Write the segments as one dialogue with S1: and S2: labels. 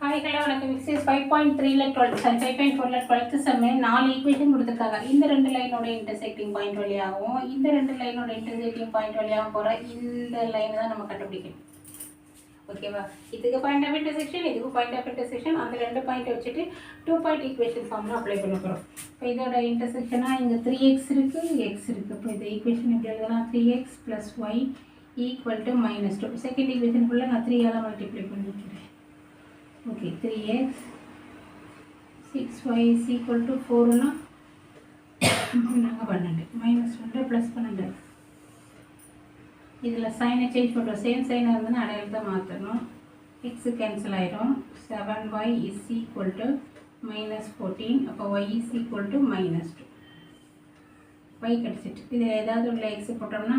S1: Hi hello வணக்கம். Exercise 5.3ல 12 5.4ல 12th sem 4 equation கொடுத்துருக்காங்க. இந்த ரெண்டு லைனோட இன்டர்செக்டிங் பாயிண்ட் வழியாகவும் இந்த ரெண்டு லைனோட இன்டர்செக்டிங் பாயிண்ட் வழியாகவும் போகிற இந்த லைன் தான் நம்ம கண்டுபிடிக்கணும். ஓகேவா? இதுக்கு பாயிண்ட் ஆஃப் இன்டர்செக்ஷன், இதுக்கு பாயிண்ட் ஆஃப் இன்டர்செக்ஷன், அந்த ரெண்டு பாயிண்ட் வச்சுட்டு 2 பாயிண்ட் ஈக்குவேஷன் ஃபார்மில் அப்ளை பண்ண போகிறோம். இப்போ இதோட இன்டர்செக்ஷனாக இங்கே 3x இருக்குது, x இருக்குது. இப்போ இந்த ஈக்குவேஷன் எப்படி எழுதலாம்? 3x + y = -2. செகண்ட் ஈக்குவேஷனுக்குள்ளே நான் 3ஆல் மல்டிப்ளை பண்ணிக்கிறேன். ஓகே, 3x 6y = 4னா நாங்கள் 12 -12 + 12. இதில் சைனை சேஞ்ச் பண்ணுறோம். சேம் சைனாக இருந்ததுன்னா அடையாளத்தை மாற்றணும். எக்ஸு கேன்சல் ஆயிரும். 7y = -14. அப்போ y = -2. y கிடச்சிட்டு இதில் ஏதாவது உள்ள எக்ஸு போட்டோம்னா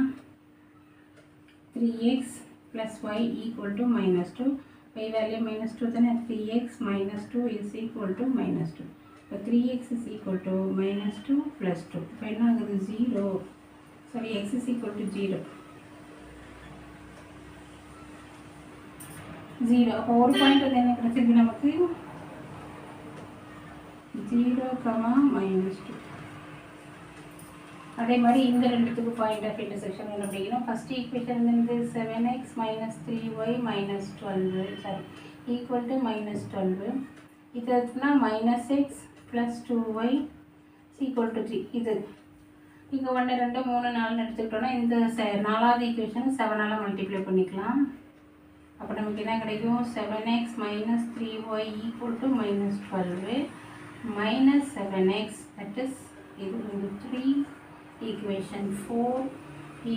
S1: 3x + y = -2. y வேல்யூ -2 தானே. 3x - 2 = -2. இப்போ 3x = -2 + 2. இப்போ என்ன ஆகுது? 0. Sorry, x = 0. 0. அப்போ ஒரு பாயிண்ட் வந்து என்ன கிடைச்சிருக்கு நமக்கு? 0, -2. அதே மாதிரி இந்த ரெண்டுத்துக்கு பாயிண்ட் ஆஃப் இன்டர்செக்ஷன் கண்டுபிடிக்கணும். ஃபர்ஸ்ட் ஈக்குவேஷன் வந்து 7x - 3y - 12 சாரி = -12. இதுனா -x + 2y = 3. இது இங்கே 1 2 3 4 எடுத்துக்கிட்டோன்னா இந்த நாலாவது ஈக்குவேஷன் 7ஆல் மல்டிப்ளை பண்ணிக்கலாம். அப்போ நமக்கு என்ன கிடைக்கும்? 7x - 3y = -12 -7x, that is இது வந்து 3 equation 4 ×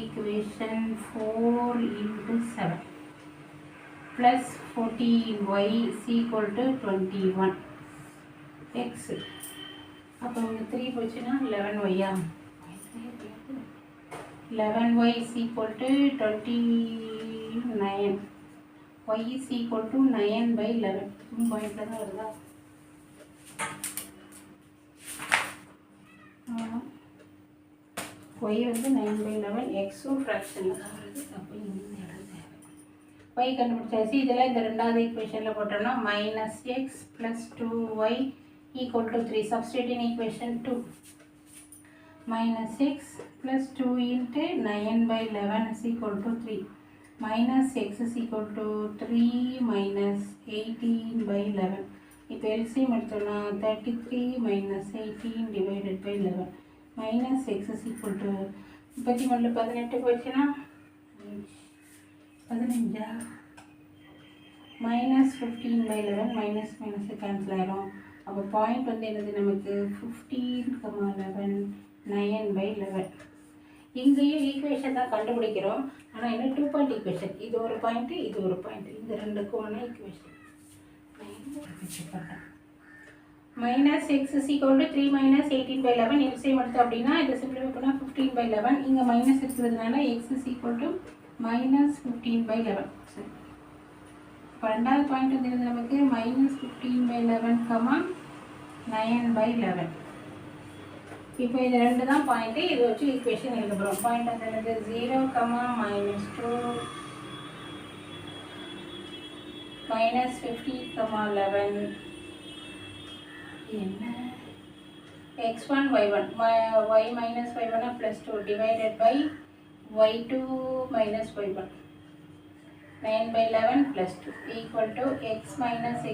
S1: 7 plus 14y = 21 x. அப்போ இங்கே 3 போச்சுன்னா 11y. 11y = 29. y = 9/11. பாயிண்ட்ல தான் வருதா? y வந்து 9/11, எக்ஸும் ஃப்ராக்ஷனில் தான் வருது. அப்போ இந்த இடம் தேவை. y கண்டுபிடிச்சாச்சு. இதில் இந்த ரெண்டாவது ஈக்குவேஷனில் போட்டோம்னா -x + 2y = 3. சப்ஸ்டிட்யூட் இன் ஈக்குவேஷன் 2. -x + 2 × 9/11 = 3. -x = 3 - 18/11. இப்போ எல்சிஎம் எடுத்தோம்னா 33 - 18 / 11. -x = 33 18 போச்சுன்னா 15. -15/11 - கேன்சல் ஆயிரும். அப்போ பாயிண்ட் வந்து என்னது நமக்கு? 15, 11 9/11. இங்கேயும் ஈக்குவேஷன் தான் கண்டுபிடிக்கிறோம். ஆனால் இன்னும் 2 பாயிண்ட் ஈக்குவேஷன். இது ஒரு பாயிண்ட்டு, இது ஒரு பாயிண்ட். இந்த ரெண்டுக்கும் ஒன்று ஈக்குவேஷன். -x = 3 - 18/11. எல்சிஎம் எடுத்தோம் அப்படின்னா இதை சிம்பிளிஃபை பண்ணால் 15/11. இங்கே மைனஸ் இருக்கிறதுனால x = -15/11. சரி, இப்போ ரெண்டாவது பாயிண்ட் வந்து நமக்கு -15/11, 9/11. இப்போ இது ரெண்டு தான் பாயிண்ட்டு. இது வச்சு ஈக்குவேஷன் எழுத போகிறோம். பாயிண்ட் வந்து என்னது? 0, -2 -15, 11. என்ன? x1 y1 y - y1 + 2 divided by y2 - y1 9/11 + 2 = x -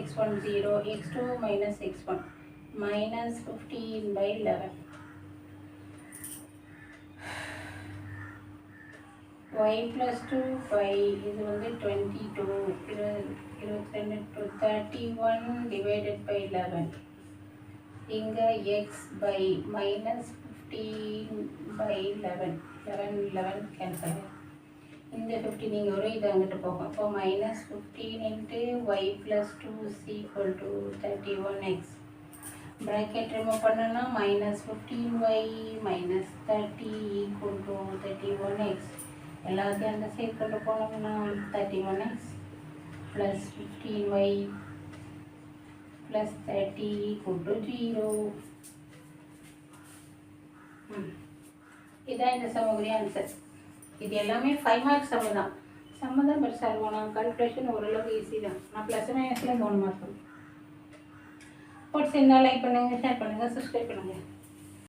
S1: x1 0, x2 - x1 -15/11. y + 2 y இது வந்து 22 22 31 divided by 11. இங்கே x by -15/11 11 கேன்சல். இந்த 15 இங்கே வரும், இது அங்கிட்டு போகும். அப்போ -15 × y + 2 = 31x. ப்ராக்கெட் ரிமூவ் பண்ணோன்னா -15y - 30 = 31x. எல்லாத்தையும் அந்த சைடு கொண்டு போனோம்னா 31x + 15y + 30 = 0. இதான் இந்த சமக்குரிய ஆன்சர். இது எல்லாமே 5 மார்க்ஸ் சம்மு தான். சம்ம தான் பெருசாக இருக்கும். நான் கால்குலேஷன் ஓரளவுக்கு ஈஸி தான். நான் ப்ளஸ் மைனஸில் 3 மார்க் போட்டு சேர்ந்தால் லைக் பண்ணுங்கள், ஷேர் பண்ணுங்கள், சப்ஸ்கிரைப் பண்ணுங்கள்.